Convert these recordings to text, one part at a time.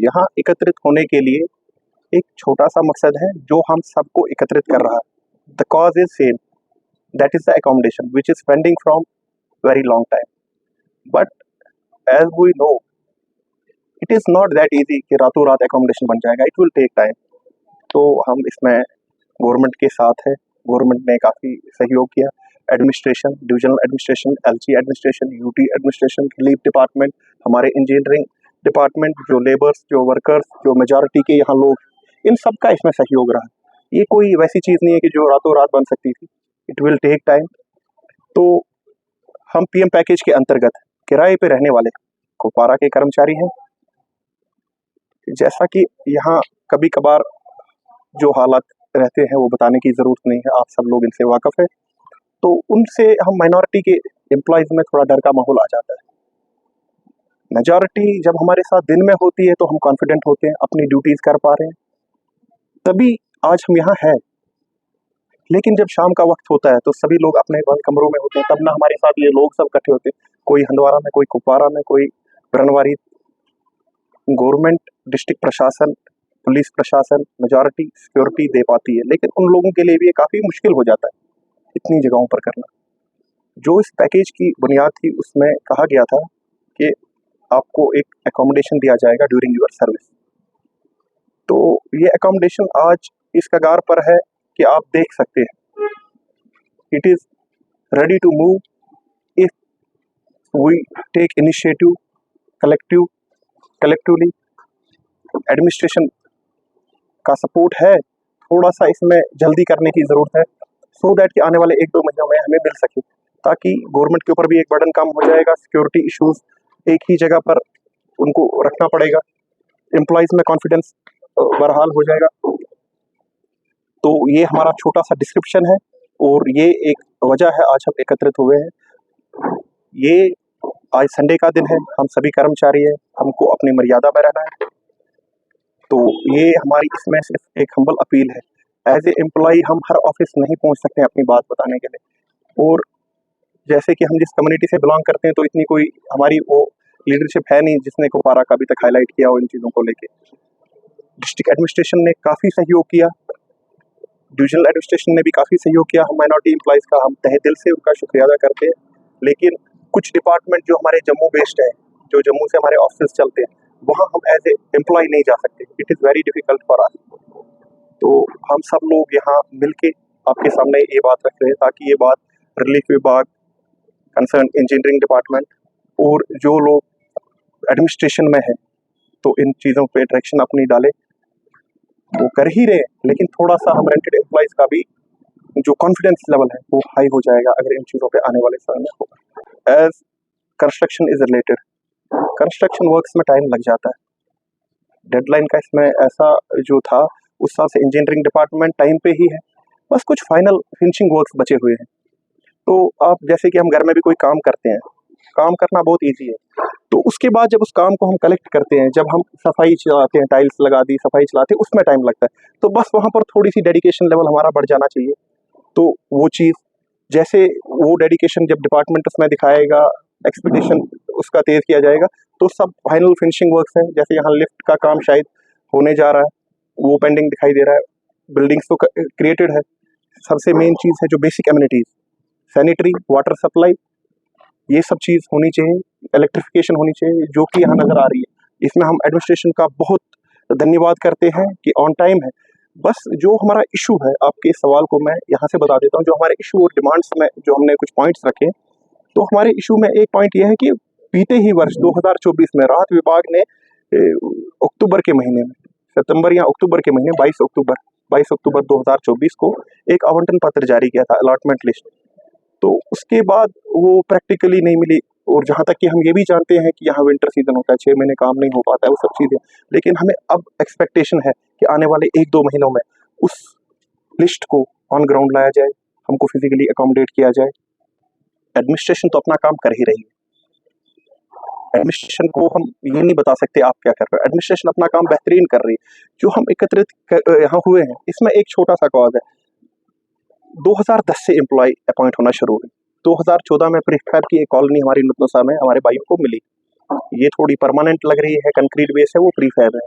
यहाँ एकत्रित होने के लिए एक छोटा सा मकसद है जो हम सबको एकत्रित कर रहा है। The cause is same, that is the accommodation which is pending from very long time. But as we know it is not that easy कि रातों रात अकोमोडेशन बन जाएगा, इट विल टेक टाइम। तो हम इसमें गवर्नमेंट के साथ है, गवर्नमेंट ने काफ़ी सहयोग किया। Administration, divisional administration, LG administration, UT administration, relief department, हमारे इंजीनियरिंग डिपार्टमेंट, जो लेबर्स, जो वर्कर्स, जो मेजॉरिटी के यहाँ लोग, इन सब का इसमें सहयोग रहा। ये कोई वैसी चीज़ नहीं है कि जो रातों रात बन सकती थी, इट विल टेक टाइम। तो हम पीएम पैकेज के अंतर्गत किराए पे रहने वाले कुपवारा के कर्मचारी हैं। जैसा कि यहाँ कभी कभार जो हालात रहते हैं वो बताने की ज़रूरत नहीं है, आप सब लोग इनसे वाकिफ़ है। तो उनसे हम माइनॉरिटी के एम्प्लॉयज़ में थोड़ा डर का माहौल आ जाता है। मेजॉरिटी जब हमारे साथ दिन में होती है तो हम कॉन्फिडेंट होते हैं, अपनी ड्यूटीज़ कर पा रहे हैं, तभी आज हम यहाँ हैं। लेकिन जब शाम का वक्त होता है तो सभी लोग अपने बंद कमरों में होते हैं, तब ना हमारे साथ ये लोग सब इकट्ठे होते हैं, कोई हंदवाड़ा में, कोई कुपवारा में, कोई ब्रनवारी। गवर्नमेंट, डिस्ट्रिक्ट प्रशासन, पुलिस प्रशासन मेजॉरिटी सिक्योरिटी दे पाती है, लेकिन उन लोगों के लिए भी ये काफ़ी मुश्किल हो जाता है इतनी जगहों पर करना। जो इस पैकेज की बुनियाद थी उसमें कहा गया था कि आपको एक अकोमोडेशन दिया जाएगा ड्यूरिंग योर सर्विस। तो ये अकोमोडेशन आज इस कगार पर है कि आप देख सकते हैं, it is ready to move if we take initiative collectively. Administration का सपोर्ट है, थोड़ा सा इसमें जल्दी करने की ज़रूरत है, सो दैट कि आने वाले 1-2 महीनों में हमें मिल सके, ताकि गवर्नमेंट के ऊपर भी एक बर्डन कम हो जाएगा। सिक्योरिटी इश्यूज एक ही जगह पर उनको रखना पड़ेगा, एम्प्लॉयज़ में कॉन्फिडेंस बहाल हो जाएगा। तो ये हमारा छोटा सा डिस्क्रिप्शन है और ये एक वजह है आज हम एकत्रित हुए हैं। ये आज संडे का दिन है, हम सभी कर्मचारी हैं, हमको अपनी मर्यादा में रहना है। तो ये हमारी इसमें सिर्फ एक हम्बल अपील है। एज ए एम्प्लॉय हम हर ऑफिस नहीं पहुंच सकते हैं अपनी बात बताने के लिए, और जैसे कि हम जिस कम्युनिटी से बिलोंग करते हैं तो इतनी कोई हमारी वो लीडरशिप है नहीं जिसने कुपवारा का अभी तक हाईलाइट किया हो इन चीज़ों को लेके। डिस्ट्रिक्ट एडमिनिस्ट्रेशन ने काफ़ी सहयोग किया, डिविजनल एडमिनिस्ट्रेशन ने भी काफ़ी सहयोग किया। हम माइनॉरिटी एम्प्लॉयज़ का हम तहे दिल से उनका शुक्रिया अदा करते हैं। लेकिन कुछ डिपार्टमेंट जो हमारे जम्मू बेस्ड है, जो जम्मू से हमारे ऑफिस चलते हैं, वहाँ हम एज ए एम्प्लॉय नहीं जा सकते, it is very difficult for us. तो हम सब लोग यहाँ मिलके आपके सामने ये बात रख रहे हैं ताकि ये बात रिलीफ विभाग, कंसर्न इंजीनियरिंग डिपार्टमेंट और जो लोग एडमिनिस्ट्रेशन में है तो इन चीज़ों पे डायरेक्शन अपनी डाले। वो कर ही रहे हैं, लेकिन थोड़ा सा हम रेंटेड एम्प्लॉयज़ का भी जो कॉन्फिडेंस लेवल है वो हाई हो जाएगा अगर इन चीज़ों पे आने वाले समय में होगा। As construction is related, construction works में टाइम लग जाता है। डेडलाइन का इसमें ऐसा जो था उस साल से इंजीनियरिंग डिपार्टमेंट टाइम पे ही है, बस कुछ फाइनल फिनिशिंग वर्क्स बचे हुए हैं। तो आप जैसे कि हम घर में भी कोई काम करते हैं, काम करना बहुत ईजी है, तो उसके बाद जब उस काम को हम कलेक्ट करते हैं, जब हम सफाई चलाते हैं, टाइल्स लगा दी, सफाई चलाते हैं, उसमें टाइम लगता है। तो बस वहाँ पर थोड़ी सी डेडिकेशन लेवल हमारा बढ़ जाना चाहिए। तो वो चीज़ जैसे वो डेडिकेशन जब डिपार्टमेंट उसमें दिखाएगा, एक्सपेक्टेशन उसका तेज़ किया जाएगा, तो सब फाइनल फिनिशिंग वर्क्स हैं। जैसे यहाँ लिफ्ट का काम शायद होने जा रहा है, वो पेंडिंग दिखाई दे रहा है। बिल्डिंग्स तो क्रिएटेड है, सबसे मेन चीज़ है जो basic amenities, sanitary, water supply, ये सब चीज़ होनी चाहिए, इलेक्ट्रिफिकेशन होनी चाहिए, जो कि यहाँ नज़र आ रही है। इसमें हम एडमिनिस्ट्रेशन का बहुत धन्यवाद करते हैं कि ऑन टाइम है। बस जो हमारा इशू है, आपके सवाल को मैं यहाँ से बता देता हूँ, जो हमारे इशू और डिमांड्स में जो हमने कुछ पॉइंट्स रखे, तो हमारे इशू में एक पॉइंट ये है कि बीते ही वर्ष 2024 में राहत विभाग ने अक्टूबर के महीने में, सितंबर या अक्टूबर के महीने 22 अक्टूबर 2024 को एक आवंटन पत्र जारी किया था, अलॉटमेंट लिस्ट। तो उसके बाद वो प्रैक्टिकली नहीं मिली, और जहाँ तक कि हम ये भी जानते हैं कि यहाँ विंटर सीजन होता है, 6 महीने काम नहीं हो पाता है, वो सब चीज़ें। लेकिन हमें अब एक्सपेक्टेशन है कि आने वाले 1-2 महीनों में उस लिस्ट को ऑन ग्राउंड लाया जाए, हमको फिजिकली अकोमोडेट किया जाए। एडमिनिस्ट्रेशन तो अपना काम कर ही रही है, एडमिनिस्ट्रेशन को हम ये नहीं बता सकते आप क्या कर रहे हो, एडमिनिस्ट्रेशन अपना काम बेहतरीन कर रही है। जो हम एकत्रित यहाँ हुए हैं, इसमें एक छोटा सा कॉज है। 2010 से एम्प्लॉय अपॉइंट होना शुरू हुए। 2014 में प्रीफैब की एक कॉलोनी हमारी नुतनुसा में हमारे भाइयों को मिली, ये थोड़ी परमानेंट लग रही है, कंक्रीट बेस है, वो प्रीफैब है।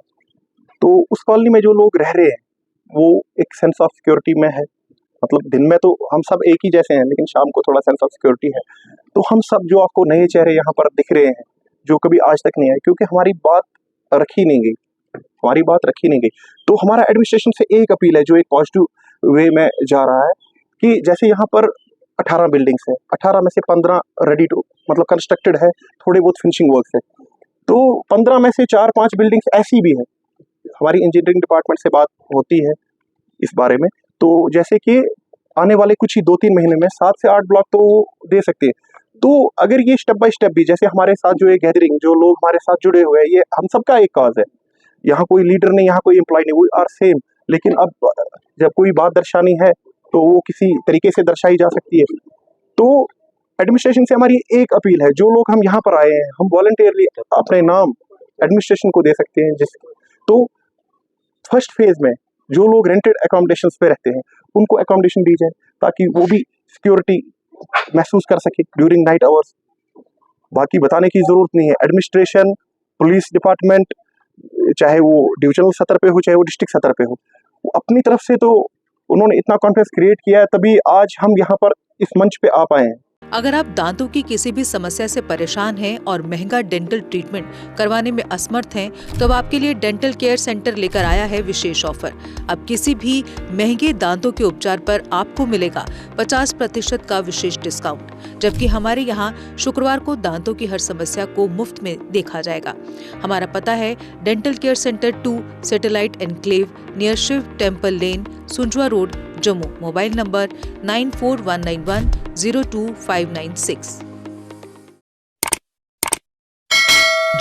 तो उस कॉलोनी में जो लोग रह रहे हैं वो एक सेंस ऑफ सिक्योरिटी में है। मतलब दिन में तो हम सब एक ही जैसे हैं, लेकिन शाम को थोड़ा सेंस ऑफ सिक्योरिटी है। तो हम सब जो आपको नए चेहरे यहाँ पर दिख रहे हैं, जो कभी आज तक नहीं आए, क्योंकि हमारी बात रखी नहीं गई, हमारी बात रखी नहीं गई। तो हमारा एडमिनिस्ट्रेशन से एक अपील है, जो एक पॉजिटिव वे में जा रहा है, कि जैसे यहाँ पर 18 बिल्डिंग्स हैं, 18 में से 15 रेडी टू मतलब कंस्ट्रक्टेड है, थोड़े बहुत फिनिशिंग वर्क है। तो 15 में से 4-5 बिल्डिंग्स ऐसी भी है। हमारी इंजीनियरिंग डिपार्टमेंट से बात होती है इस बारे में, तो जैसे कि आने वाले कुछ ही 2-3 महीने में 7 से 8 ब्लॉक तो दे सकते हैं। तो अगर ये स्टेप बाय स्टेप भी, जैसे हमारे साथ जो ये गैदरिंग, जो लोग हमारे साथ जुड़े हुए हैं, ये हम सबका एक काज है। यहाँ कोई लीडर नहीं, यहाँ कोई एम्प्लॉय नहीं, वी आर सेम। लेकिन अब जब कोई बात दर्शानी है तो वो किसी तरीके से दर्शाई जा सकती है। तो एडमिनिस्ट्रेशन से हमारी एक अपील है, जो लोग हम यहाँ पर आए हैं, हम वॉलंटियरली अपने नाम एडमिनिस्ट्रेशन को दे सकते हैं। तो फर्स्ट फेज में जो लोग रेंटेड अकोमोडेशन पे रहते हैं उनको अकोमोडेशन दी जाए, ताकि वो भी सिक्योरिटी महसूस कर सके ड्यूरिंग नाइट आवर्स। बाकी बताने की ज़रूरत नहीं है। एडमिनिस्ट्रेशन, पुलिस डिपार्टमेंट, चाहे वो डिविजनल सतर पे हो, चाहे वो डिस्ट्रिक्ट सतर पे हो, वो अपनी तरफ से तो उन्होंने इतना कॉन्फिडेंस क्रिएट किया है, तभी आज हम यहाँ पर इस मंच पे आ पाए हैं। अगर आप दांतों की किसी भी समस्या से परेशान हैं और महंगा डेंटल ट्रीटमेंट करवाने में असमर्थ हैं, तो अब आपके लिए डेंटल केयर सेंटर लेकर आया है विशेष ऑफर। अब किसी भी महंगे दांतों के उपचार पर आपको मिलेगा 50% का विशेष डिस्काउंट, जबकि हमारे यहाँ शुक्रवार को दांतों की हर समस्या को मुफ्त में देखा जाएगा। हमारा पता है dental care centre 2, satellite enclave, near Shiv temple lane, Sunjwan road, Jammu. Mobile number 9419102596।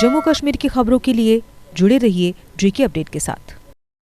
Jammu Kashmir की खबरों के लिए जुड़े रहिए GK अपडेट के साथ।